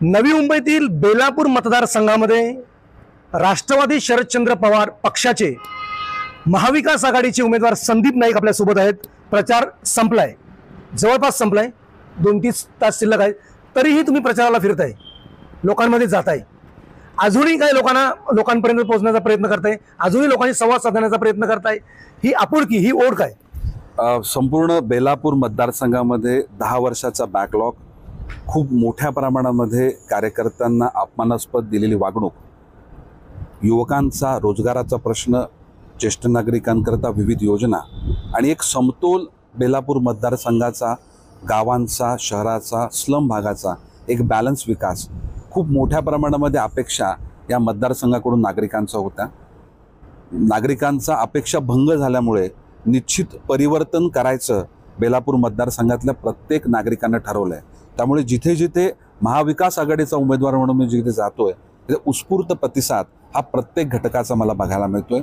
नवी मुंबईतील बेलापूर मतदारसंघामध्ये राष्ट्रवादी शरदचंद्र पवार पक्षाचे महाविकास आघाडीचे उमेदवार संदीप नाईक आपल्यासोबत आहेत. प्रचार संपलाय, जवळपास संपलाय, 2-3 तास शिल्लक आहेत. तरीही तुम्ही प्रचाराला फिरताय, लोकांमध्ये जाताय, अजूनही काही लोकांपर्यंत पोहोचण्याचा प्रयत्न करताय, अजूनही लोकांशी संवाद साधण्याचा प्रयत्न करताय. ही आपुलकी, ही ओढ काय? संपूर्ण बेलापूर मतदारसंघामध्ये 10 वर्षाचा बॅकलॉग, खूप मोठ्या प्रमाणामध्ये कार्यकर्त्यांना अपमानास्पद दिलेली वागणूक, युवकांचा रोजगाराचा प्रश्न, ज्येष्ठ नागरिकांकरता विविध योजना आणि एक समतोल बेलापूर मतदारसंघाचा, गावांचा, शहराचा, स्लम भागाचा एक बॅलन्स विकास, खूप मोठ्या प्रमाणामध्ये अपेक्षा या मतदारसंघाकडून नागरिकांचा होता. नागरिकांचा अपेक्षा भंग झाल्यामुळे निश्चित परिवर्तन करायचं बेलापूर मतदारसंघातल्या प्रत्येक नागरिकांना ठरवलं आहे. त्यामुळे जिथे जिथे महाविकास आघाडीचा उमेदवार म्हणून मी जिथे जातोय तिथे उत्स्फूर्त प्रतिसाद हा प्रत्येक घटकाचा मला बघायला मिळतोय.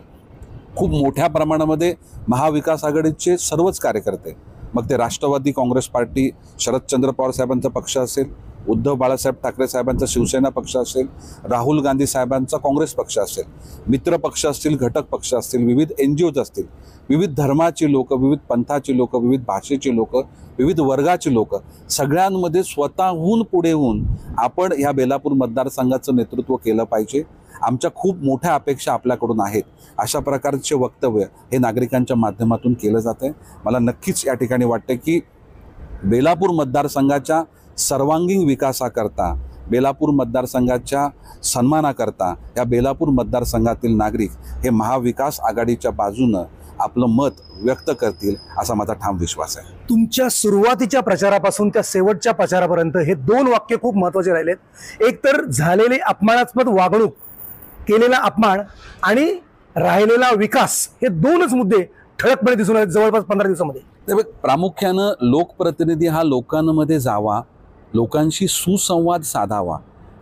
खूप मोठ्या प्रमाणामध्ये महाविकास आघाडीचे सर्वच कार्यकर्ते, मग ते राष्ट्रवादी काँग्रेस पार्टी, शरदचंद्र पवार साहेबांचा पक्ष असेल, उद्धव बाळासाहेब ठाकरे साहेबांचा शिवसेना पक्ष असेल, राहुल गांधी साहेबांचा काँग्रेस पक्ष असेल, मित्र पक्ष असतील, घटक पक्ष असतील, विविध NGOज असतील, विविध धर्माची लोक, विविध पंथाची लोक, विविध भाषेची लोक, विविध वर्गाची लोक, सगळ्यांमध्ये स्वतःहून पुढे होऊन आपण ह्या बेलापूर मतदारसंघाचं नेतृत्व केलं पाहिजे. आमच्या खूप मोठ्या अपेक्षा आपल्याकडून आहेत. अशा प्रकारचे वक्तव्य हे नागरिकांच्या माध्यमातून केलं जात आहे. मला नक्कीच या ठिकाणी वाटतं की बेलापूर मतदारसंघाच्या सर्वांगीण विकासाकरता, बेलापूर मतदारसंघाच्या सन्मानाकरता या बेलापूर मतदारसंघातील नागरिक हे महाविकास आघाडीच्या बाजूनं आपलं मत व्यक्त करतील असा माझा ठाम विश्वास आहे. तुमच्या सुरुवातीच्या प्रचारापासून त्या शेवटच्या प्रचारापर्यंत हे 2 वाक्य खूप महत्त्वाचे राहिलेत. एक तर झालेले अपमानास्पद वागणूक, केलेला अपमान आणि राहिलेला विकास, हे 2च मुद्दे ठळकपणे दिसून आले जवळपास 15 दिवसामध्ये. प्रामुख्यानं लोकप्रतिनिधी हा लोकांमध्ये जावा, लोकांशी सुसंवाद साधावा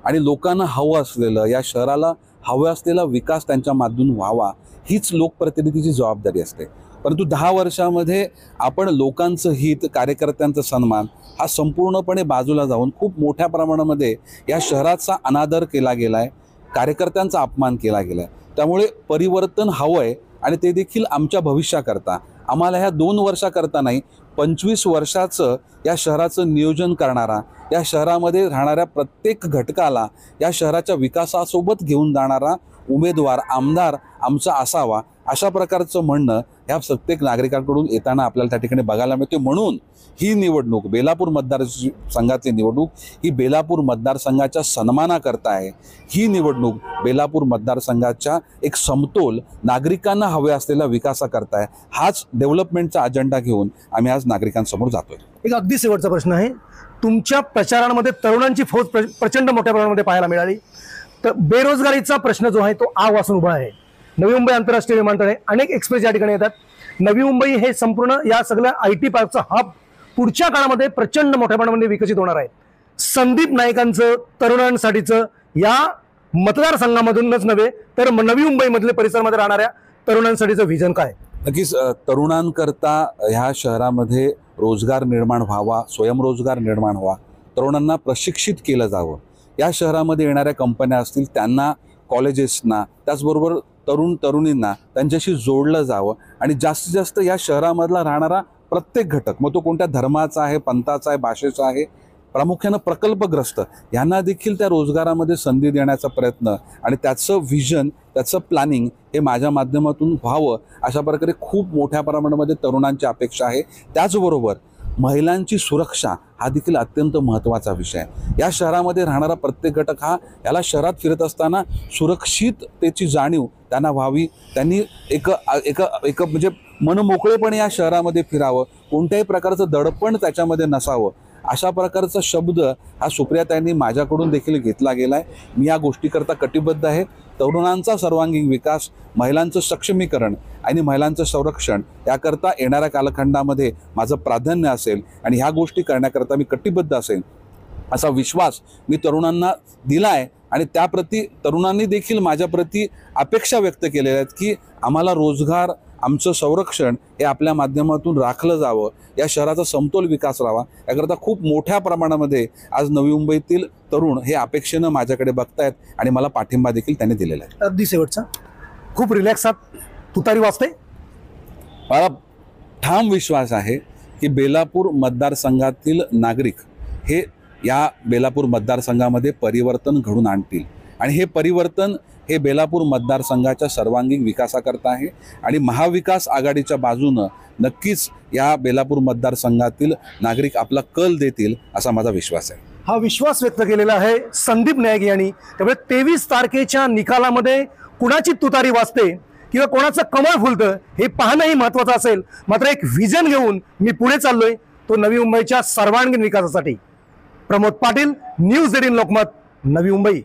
आणि लोकांना हवं असलेलं, या शहराला हवं असलेला विकास त्यांच्या माध्यमातून व्हावा, हीच लोकप्रतिनिधीची जबाबदारी असते. परंतु 10 वर्षामध्ये आपण लोकांचं हित, कार्यकर्त्यांचा सन्मान हा संपूर्णपणे बाजूला जाऊन खूप मोठ्या प्रमाणामध्ये या शहराचा अनादर केला गेला आहे, कार्यकर्त्यांचा अपमान केला गेला आहे. त्यामुळे परिवर्तन हवं आहे आणि ते देखील आमच्या भविष्याकरता. आम्हाला ह्या 2 वर्षाकरता नाही, 25 वर्षाचं या शहराचं नियोजन करणारा, या शहरामध्ये राहणाऱ्या प्रत्येक घटकाला या शहराच्या विकासासोबत घेऊन जाणारा उमेदवार, आमदार आमचा असावा, अशा प्रकारचं म्हणणं ह्या प्रत्येक नागरिकांकडून येताना आपल्याला त्या ठिकाणी बघायला मिळते. म्हणून ही निवडणूक, बेलापूर मतदारसंघाची निवडणूक, ही बेलापूर मतदारसंघाच्या सन्मानाकरता आहे. ही निवडणूक बेलापूर मतदारसंघाच्या एक समतोल, नागरिकांना हवे असलेल्या विकासाकरता आहे. हाच डेव्हलपमेंटचा अजेंडा घेऊन आम्ही आज नागरिकांसमोर जातोय. एक अगदी शेवटचा प्रश्न आहे. तुमच्या प्रचारांमध्ये तरुणांची फौज प्रचंड मोठ्या प्रमाणामध्ये पाहायला मिळाली. तर बेरोजगारीचा प्रश्न जो आहे तो आग वासून उभा आहे. नवी मुंबई आंतरराष्ट्रीय विमानतळ आहे, अनेक एक्सप्रेस या ठिकाणी येतात. नवी मुंबई हे संपूर्ण या सगळ्या IT पार्कचा हब पुढच्या काळामध्ये प्रचंड मोठ्या प्रमाणामध्ये विकसित होणार आहे. संदीप नाईकांचं तरुणांसाठीचं या मतदारसंघामधूनच नव्हे तर नवी मुंबईमधले परिसरामध्ये राहणाऱ्या तरुणांसाठीचं व्हिजन काय? नक्कीच तरुणांकरता ह्या शहरामध्ये रोजगार निर्माण व्हावा, स्वयंरोजगार निर्माण व्हावा, तरुणांना प्रशिक्षित केलं जावं. या शहरामध्ये येणाऱ्या कंपन्या असतील त्यांना, कॉलेजेसना, त्याचबरोबर तरुणींना त्यांच्याशी जोडलं जावं आणि जास्तीत जास्त या शहरामधला राहणारा प्रत्येक घटक, मग तो कोणत्या धर्माचा आहे, पंथाचा आहे, भाषेचा आहे, प्रामुख्यानं प्रकल्पग्रस्त, यांना देखील त्या रोजगारामध्ये संधी देण्याचा प्रयत्न आणि त्याचं व्हिजन, त्याचं प्लॅनिंग हे माझ्या माध्यमातून व्हावं, अशा प्रकारे खूप मोठ्या प्रमाणामध्ये तरुणांची अपेक्षा आहे. त्याचबरोबर महिलांची सुरक्षा हा देखील अत्यंत महत्त्वाचा विषय आहे. या शहरामध्ये राहणारा प्रत्येक घटक हा याला शहरात फिरत असताना सुरक्षिततेची जाणीव त्यांना व्हावी, त्यांनी एक म्हणजे मनमोकळेपणे या शहरामध्ये फिरावं, कोणत्याही प्रकारचं दडपण त्याच्यामध्ये नसावं, अशा प्रकारचा शब्द हा सुप्रियाताईंनी माझ्याकडून देखील घेतला गेला आहे. मी या गोष्टीकरता कटिबद्ध आहे. तरुणांचा सर्वांगीण विकास, महिलांचं सक्षमीकरण आणि महिलांचं संरक्षण याकरता येणाऱ्या कालखंडामध्ये माझं प्राधान्य असेल आणि ह्या गोष्टी करण्याकरता मी कटिबद्ध असेल असा विश्वास मी तरुणांना दिला आहे. आणि त्याप्रती तरुणांनी देखील माझ्याप्रती अपेक्षा व्यक्त केलेल्या आहेत की आम्हाला रोजगार आमचं संरक्षण हे आपल्या माध्यमातून राखलं जावं, या शहराचा समतोल विकास व्हावा, याकरता खूप मोठ्या प्रमाणामध्ये आज नवी मुंबईतील तरुण हे अपेक्षेनं माझ्याकडे बघतायत आणि मला पाठिंबा देखील त्यांनी दिलेला आहे. अगदी शेवटचा, खूप रिलॅक्स आहात, तुतारी वाजते? मला ठाम विश्वास आहे की बेलापूर मतदारसंघातील नागरिक हे या बेलापूर मतदारसंघामध्ये परिवर्तन घडून आणतील आणि हे परिवर्तन हे बेलापूर मतदारसंघाच्या सर्वांगीण विकासाकरता आहे आणि महाविकास आघाडीच्या बाजूनं नक्कीच या बेलापूर मतदारसंघातील नागरिक आपला कल देतील असा माझा विश्वास आहे. हा विश्वास व्यक्त केलेला आहे संदीप नायक यांनी. त्यामुळे 23 तारखेच्या निकालामध्ये कुणाची तुतारी वाजते किंवा कोणाचं कमळ फुलतं हे पाहणंही महत्त्वाचं असेल. मात्र एक व्हिजन घेऊन मी पुढे चाललोय, तो नवी मुंबईच्या सर्वांगीण विकासासाठी. प्रमोद पाटील, न्यूज 18 लोकमत, नवी मुंबई.